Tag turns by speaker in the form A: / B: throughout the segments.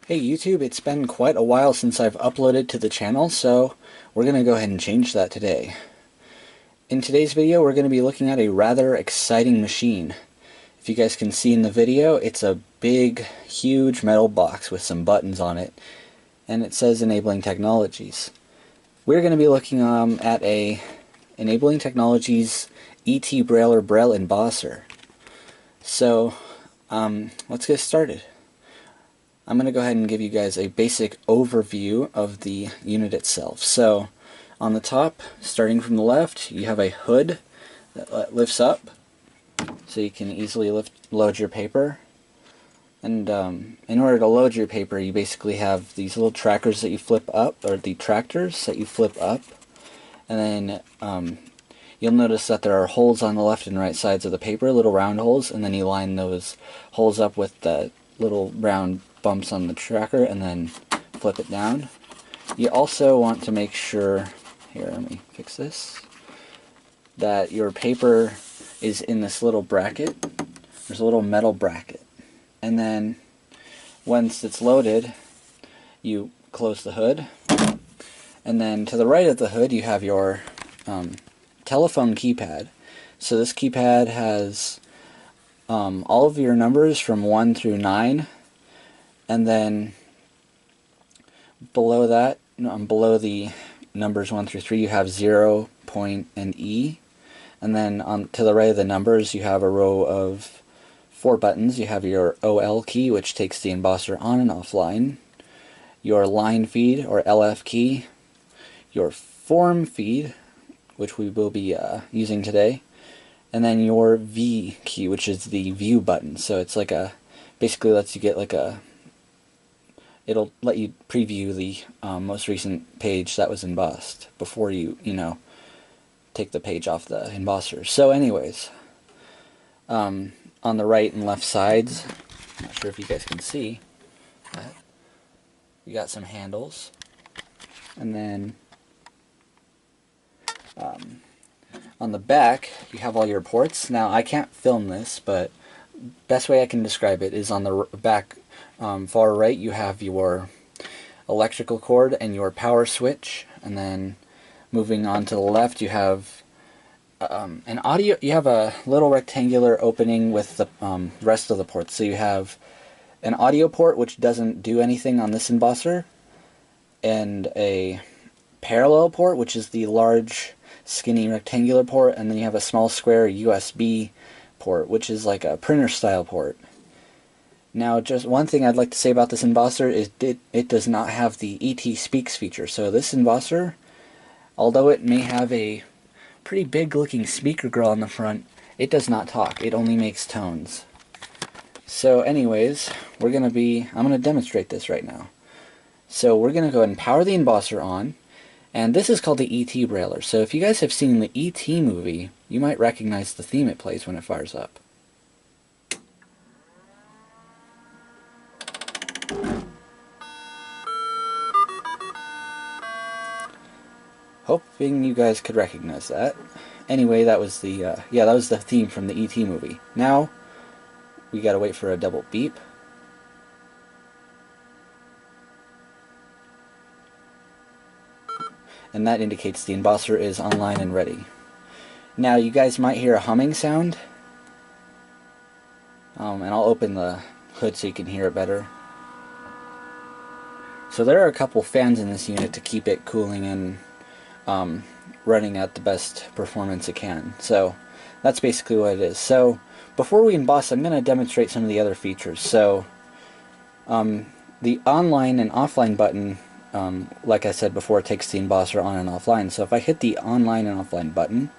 A: Hey YouTube, it's been quite a while since I've uploaded to the channel, so we're going to go ahead and change that today. In today's video, we're going to be looking at a rather exciting machine. If you guys can see in the video, it's a big, huge metal box with some buttons on it, and it says Enabling Technologies. We're going to be looking at a Enabling Technologies ET brailler braille inbosser. So, let's get started. I'm going to go ahead and give you guys a basic overview of the unit itself. So, on the top, starting from the left, you have a hood that lifts up, so you can easily load your paper. And in order to load your paper, you basically have these little trackers that you flip up, or the tractors that you flip up, and then you'll notice that there are holes on the left and right sides of the paper, little round holes, and then you line those holes up with the little round bumps on the tracker and then flip it down. You also want to make sure, here, let me fix this, that your paper is in this little bracket. There's a little metal bracket. And then once it's loaded, you close the hood. And then to the right of the hood you have your telephone keypad. So this keypad has all of your numbers from 1 through 9, and then below that, below the numbers 1 through 3, you have 0, point, and E. And then to the right of the numbers, you have a row of 4 buttons. You have your OL key, which takes the embosser on and offline, your line feed, or LF key, your form feed, which we will be using today, and then your V key, which is the view button. So it's like basically lets you get it'll let you preview the most recent page that was embossed before you take the page off the embosser. So anyways, on the right and left sides, not sure if you guys can see that, you got some handles, and then on the back you have all your ports. Now I can't film this, but best way I can describe it is on the back far right you have your electrical cord and your power switch, and then moving on to the left you have an audio. You have a little rectangular opening with the rest of the ports. So you have an audio port which doesn't do anything on this embosser, and a parallel port which is the large skinny rectangular port, and then you have a small square USB port which is like a printer style port. Now, just one thing I'd like to say about this embosser is it does not have the ET Speaks feature. So this embosser, although it may have a pretty big looking speaker grill on the front, it does not talk. It only makes tones. So anyways, I'm going to demonstrate this right now. So we're going to go ahead and power the embosser on, and this is called the ET brailler. So if you guys have seen the ET movie, you might recognize the theme it plays when it fires up. Hoping you guys could recognize that. Anyway, that was the theme from the ET movie. Now we gotta wait for a double beep. And that indicates the embosser is online and ready. Now you guys might hear a humming sound. And I'll open the hood so you can hear it better. So there are a couple fans in this unit to keep it cooling and running at the best performance it can. So that's basically what it is. So before we emboss, I'm going to demonstrate some of the other features. So the online and offline button, like I said before, takes the embosser on and offline. So if I hit the online and offline button,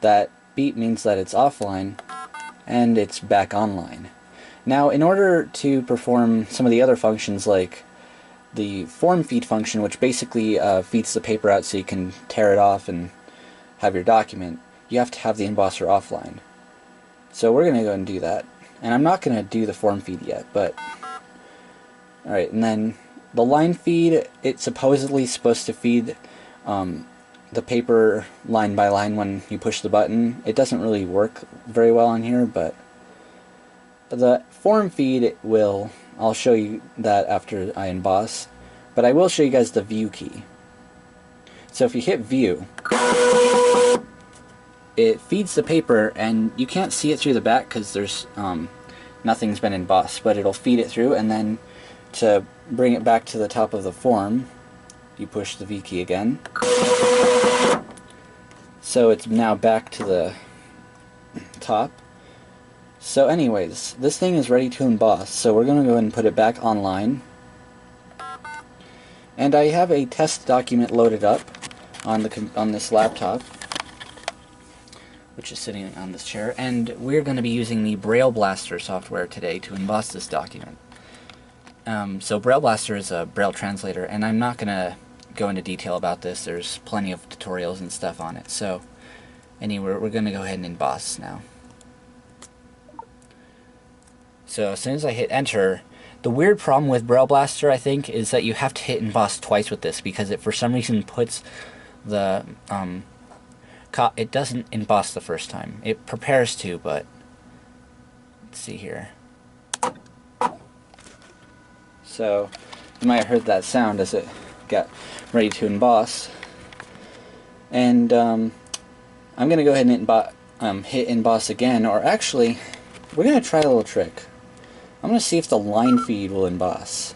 A: that beep means that it's offline and it's back online. Now, in order to perform some of the other functions, like the form feed function, which basically feeds the paper out so you can tear it off and have your document, you have to have the embosser offline. So we're going to go and do that. And I'm not going to do the form feed yet, but alright, and then the line feed, it's supposedly supposed to feed the paper line by line when you push the button. It doesn't really work very well on here, but the form feed will I'll show you that after I emboss, but I will show you guys the view key. So if you hit view, it feeds the paper, and you can't see it through the back because there's nothing's been embossed, but it'll feed it through, and then to bring it back to the top of the form, you push the V key again. So it's now back to the top. So anyways, this thing is ready to emboss, so we're going to go ahead and put it back online. And I have a test document loaded up on this laptop, which is sitting on this chair, and we're going to be using the Braille Blaster software today to emboss this document. So Braille Blaster is a Braille translator, and I'm not going to go into detail about this. There's plenty of tutorials and stuff on it. So anyway, we're going to go ahead and emboss now. So as soon as I hit enter, the weird problem with Braille Blaster, I think, is that you have to hit emboss twice with this, because it for some reason puts the it doesn't emboss the first time. It prepares to, but let's see here. So you might have heard that sound as it got ready to emboss. And I'm going to go ahead and hit emboss again, or actually, we're going to try a little trick. I'm going to see if the line feed will emboss.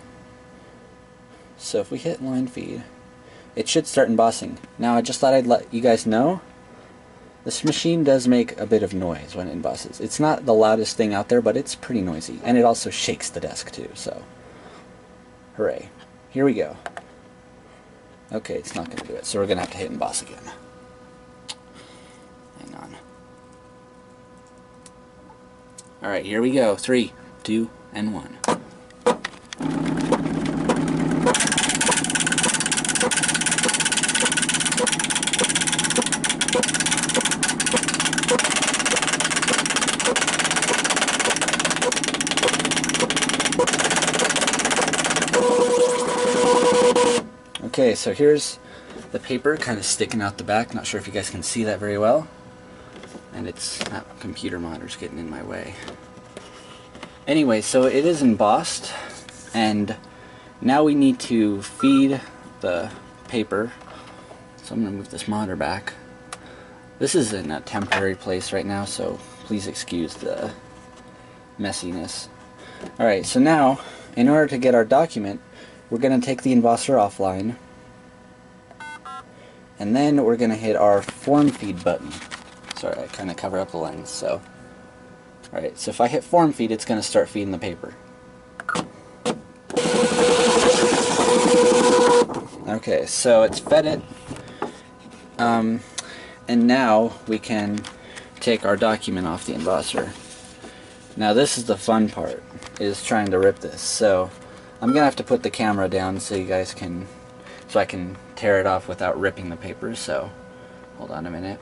A: So if we hit line feed, it should start embossing. Now I just thought I'd let you guys know, this machine does make a bit of noise when it embosses. It's not the loudest thing out there, but it's pretty noisy. And it also shakes the desk too, so hooray. Here we go. Okay, it's not going to do it, so we're going to have to hit emboss again. Hang on. Alright, here we go. 3, 2, and 1. Okay, so here's the paper kind of sticking out the back. Not sure if you guys can see that very well. And that computer monitor's getting in my way. Anyway, so it is embossed, and now we need to feed the paper. So I'm going to move this monitor back. This is in a temporary place right now, so please excuse the messiness. Alright, so now, in order to get our document, we're going to take the embosser offline, and then we're going to hit our form feed button. Sorry, I kind of covered up the lens, so. Alright, so if I hit form feed, it's going to start feeding the paper. Okay, so it's fed it. And now we can take our document off the embosser. Now this is the fun part, is trying to rip this. So I'm going to have to put the camera down so you guys can, so I can tear it off without ripping the paper. So hold on a minute.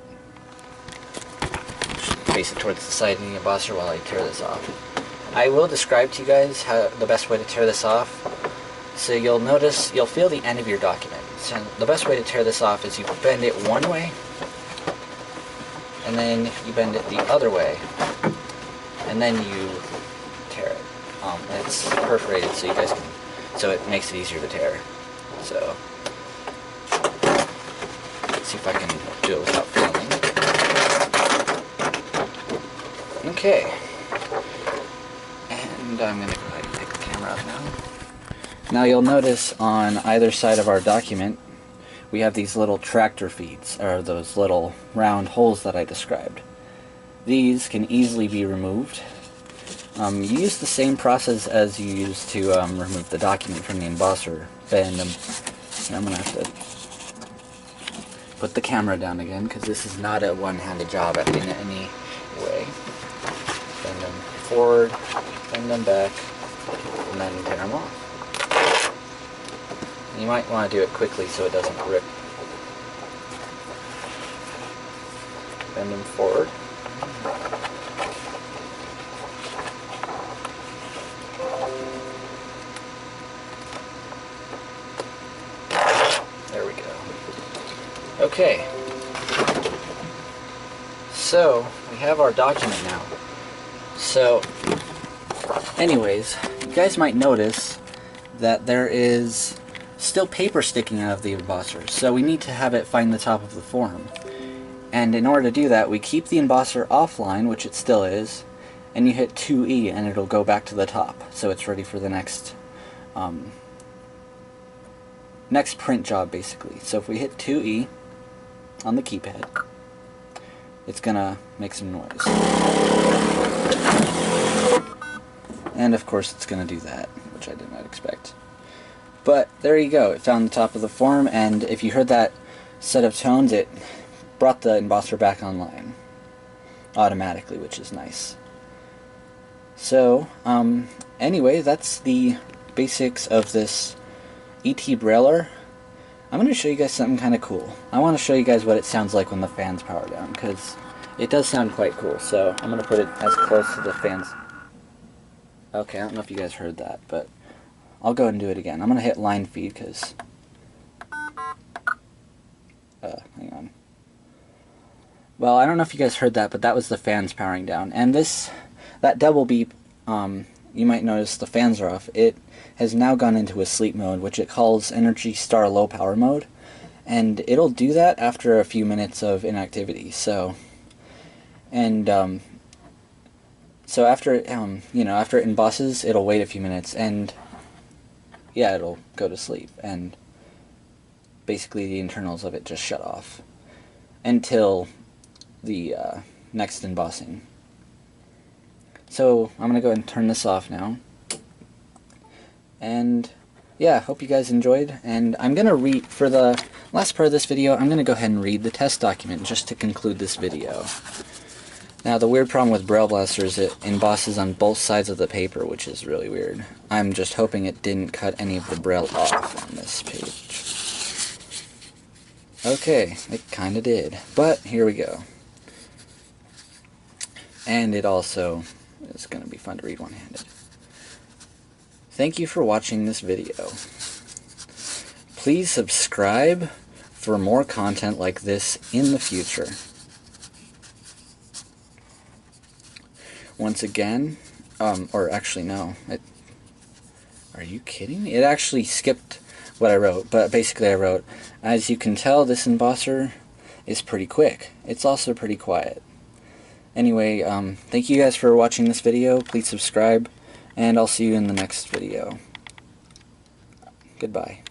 A: Face it towards the side of the embosser while I tear this off. I will describe to you guys how the best way to tear this off. So you'll notice, you'll feel the end of your document. So the best way to tear this off is you bend it one way, and then you bend it the other way, and then you tear it. It's perforated so you guys can, so it makes it easier to tear. So let's see if I can do it without filming. Okay, and I'm going to go ahead and pick the camera up now. Now you'll notice on either side of our document we have these little tractor feeds, or those little round holes that I described. These can easily be removed. You use the same process as you use to remove the document from the embosser. Bend them. And I'm going to have to put the camera down again, because this is not a one-handed job in any way. Bend them forward, bend them back, and then tear them off. You might want to do it quickly so it doesn't rip. Bend them forward. There we go. Okay. So, we have our document now. So, anyways, you guys might notice that there is still paper sticking out of the embosser, so we need to have it find the top of the form. And in order to do that, we keep the embosser offline, which it still is, and you hit 2E and it'll go back to the top, so it's ready for the next next print job, basically. So if we hit 2E on the keypad, it's gonna make some noise. And of course it's gonna do that, which I did not expect. But there you go, it found the top of the form, and if you heard that set of tones, it brought the embosser back online automatically, which is nice. So, anyway, that's the basics of this ET brailler. I'm going to show you guys something kind of cool. I want to show you guys what it sounds like when the fans power down, because it does sound quite cool. So I'm going to put it as close to the fans. Okay, I don't know if you guys heard that, but I'll go ahead and do it again. I'm going to hit line feed, because hang on. Well, I don't know if you guys heard that, but that was the fans powering down. And that double beep, you might notice the fans are off. It has now gone into a sleep mode, which it calls Energy Star Low Power Mode, and it'll do that after a few minutes of inactivity. So, and so after after it embosses, it'll wait a few minutes, and yeah, it'll go to sleep, and basically the internals of it just shut off until the next embossing. So I'm gonna go ahead and turn this off now. And yeah, hope you guys enjoyed. And I'm gonna read, for the last part of this video, I'm gonna go ahead and read the test document just to conclude this video. Now, the weird problem with Braille Blaster is it embosses on both sides of the paper, which is really weird. I'm just hoping it didn't cut any of the Braille off on this page. Okay, it kinda did, but here we go. And it also is going to be fun to read one-handed. Thank you for watching this video. Please subscribe for more content like this in the future. Once again, or actually no, are you kidding me? It actually skipped what I wrote, but basically I wrote, as you can tell, this embosser is pretty quick. It's also pretty quiet. Anyway, thank you guys for watching this video. Please subscribe, and I'll see you in the next video. Goodbye.